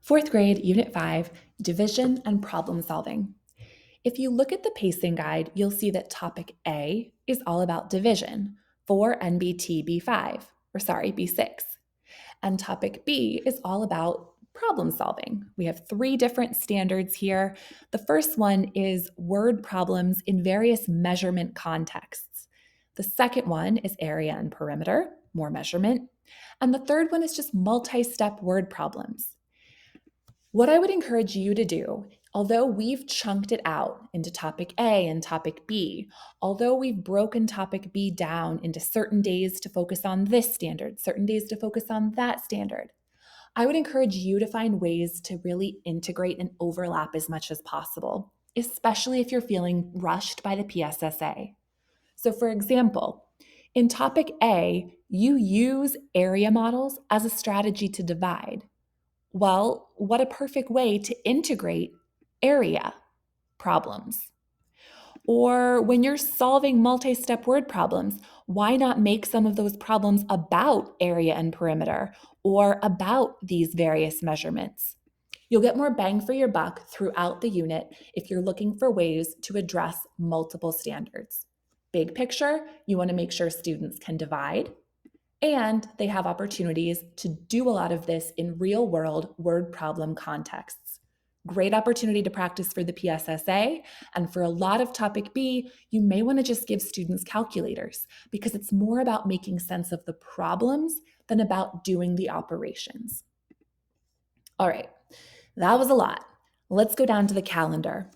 Fourth grade, Unit 5, Division and Problem Solving. If you look at the pacing guide, you'll see that topic A is all about division for NBT B5, B6. And topic B is all about problem solving. We have three different standards here. The first one is word problems in various measurement contexts. The second one is area and perimeter, more measurement. And the third one is just multi-step word problems. What I would encourage you to do, although we've chunked it out into topic A and topic B, although we've broken topic B down into certain days to focus on this standard, certain days to focus on that standard, I would encourage you to find ways to really integrate and overlap as much as possible, especially if you're feeling rushed by the PSSA. So, for example, in topic A, you use area models as a strategy to divide. Well, what a perfect way to integrate area problems. Or when you're solving multi-step word problems, why not make some of those problems about area and perimeter or about these various measurements? You'll get more bang for your buck throughout the unit if you're looking for ways to address multiple standards. Big picture, you want to make sure students can divide, and they have opportunities to do a lot of this in real world word problem contexts. Great opportunity to practice for the PSSA. And for a lot of topic B, you may want to just give students calculators because it's more about making sense of the problems than about doing the operations. All right, that was a lot. Let's go down to the calendar.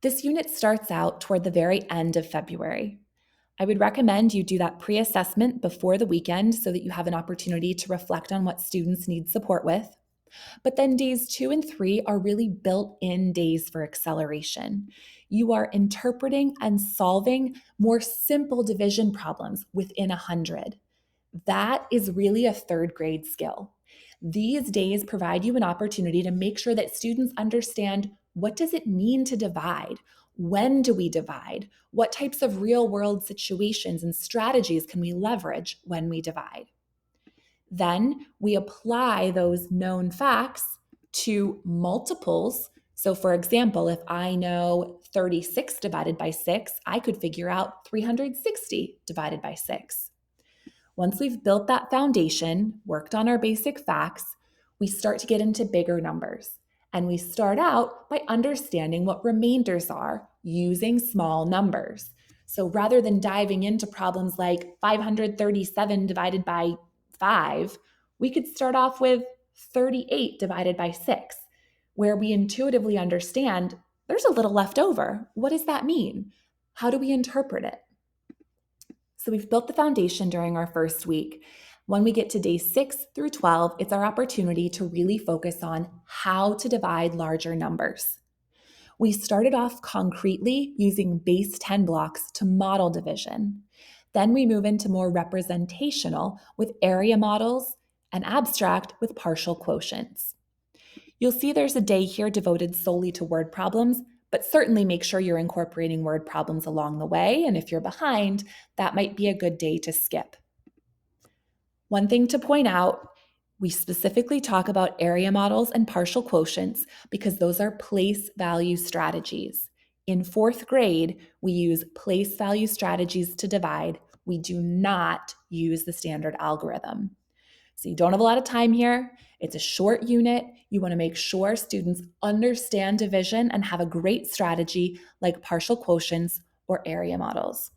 This unit starts out toward the very end of February. I would recommend you do that pre-assessment before the weekend so that you have an opportunity to reflect on what students need support with. But then days 2 and 3 are really built-in days for acceleration. You are interpreting and solving more simple division problems within 100. That is really a third grade skill. These days provide you an opportunity to make sure that students understand what does it mean to divide? When do we divide? What types of real world situations and strategies can we leverage when we divide? Then we apply those known facts to multiples. So, for example, if I know 36 divided by 6, I could figure out 360 divided by 6. Once we've built that foundation, worked on our basic facts, we start to get into bigger numbers. And we start out by understanding what remainders are using small numbers. So rather than diving into problems like 537 divided by 5, we could start off with 38 divided by 6, where we intuitively understand there's a little left over. What does that mean? How do we interpret it? So we've built the foundation during our first week. When we get to day 6 through 12, it's our opportunity to really focus on how to divide larger numbers. We started off concretely using base 10 blocks to model division. Then we move into more representational with area models and abstract with partial quotients. You'll see there's a day here devoted solely to word problems, but certainly make sure you're incorporating word problems along the way. And if you're behind, that might be a good day to skip. One thing to point out, we specifically talk about area models and partial quotients because those are place value strategies. In fourth grade, we use place value strategies to divide. We do not use the standard algorithm. So you don't have a lot of time here. It's a short unit. You want to make sure students understand division and have a great strategy like partial quotients or area models.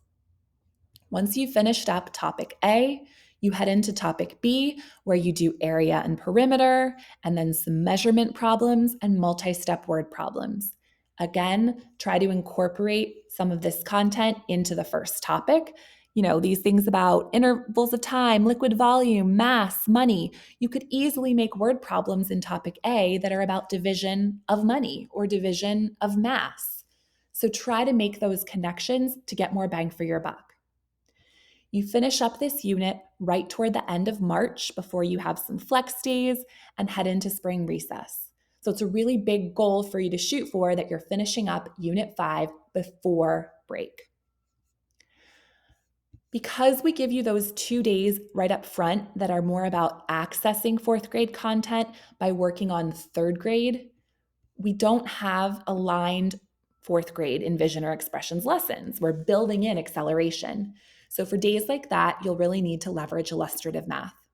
Once you've finished up topic A, you head into topic B, where you do area and perimeter, and then some measurement problems and multi-step word problems. Again, try to incorporate some of this content into the first topic. These things about intervals of time, liquid volume, mass, money. You could easily make word problems in topic A that are about division of money or division of mass. So try to make those connections to get more bang for your buck. You finish up this unit right toward the end of March before you have some flex days and head into spring recess. So it's a really big goal for you to shoot for that you're finishing up Unit 5 before break. Because we give you those 2 days right up front that are more about accessing fourth grade content by working on third grade, we don't have aligned fourth grade envision or expressions lessons. We're building in acceleration. So for days like that, you'll really need to leverage illustrative math.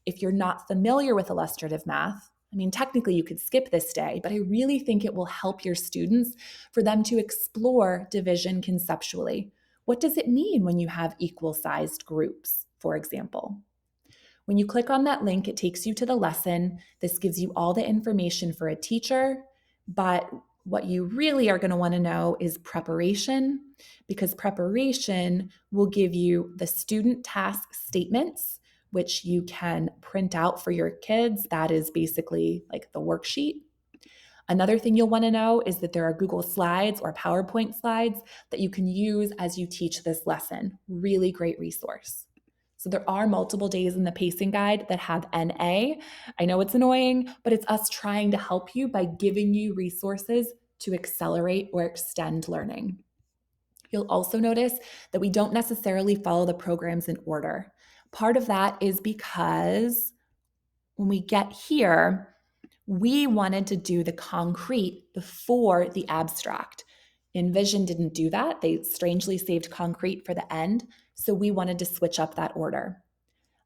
If you're not familiar with illustrative math, I mean, technically you could skip this day, but I really think it will help your students for them to explore division conceptually. What does it mean when you have equal sized groups, for example? When you click on that link, it takes you to the lesson. This gives you all the information for a teacher, but what you really are going to want to know is preparation, because preparation will give you the student task statements, which you can print out for your kids. That is basically like the worksheet. Another thing you'll want to know is that there are Google Slides or PowerPoint slides that you can use as you teach this lesson. Really great resource. So there are multiple days in the pacing guide that have NA. I know it's annoying, but it's us trying to help you by giving you resources to accelerate or extend learning. You'll also notice that we don't necessarily follow the programs in order. Part of that is because when we get here, we wanted to do the concrete before the abstract. Envision didn't do that. They strangely saved concrete for the end. So we wanted to switch up that order.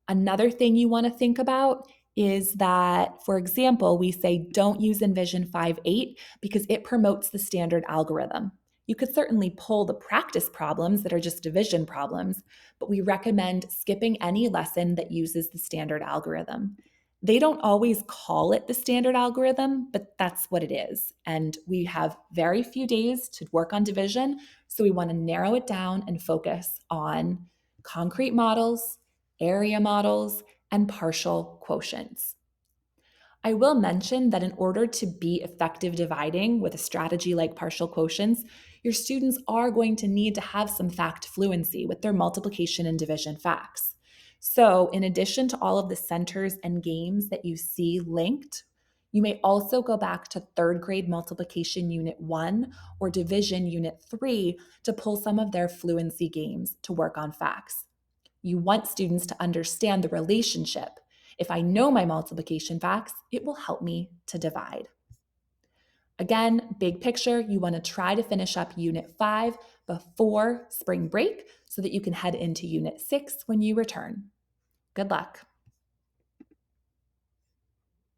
Another thing you want to think about is that, for example, we say don't use Envision 5.8 because it promotes the standard algorithm. You could certainly pull the practice problems that are just division problems, but we recommend skipping any lesson that uses the standard algorithm. They don't always call it the standard algorithm, but that's what it is. And we have very few days to work on division, so we want to narrow it down and focus on concrete models, area models, and partial quotients. I will mention that in order to be effective dividing with a strategy like partial quotients, your students are going to need to have some fact fluency with their multiplication and division facts. So, in addition to all of the centers and games that you see linked, you may also go back to third grade multiplication unit 1 or division unit 3 to pull some of their fluency games to work on facts. You want students to understand the relationship. If I know my multiplication facts, it will help me to divide. Again, big picture, you want to try to finish up Unit 5 before spring break so that you can head into Unit 6 when you return. Good luck.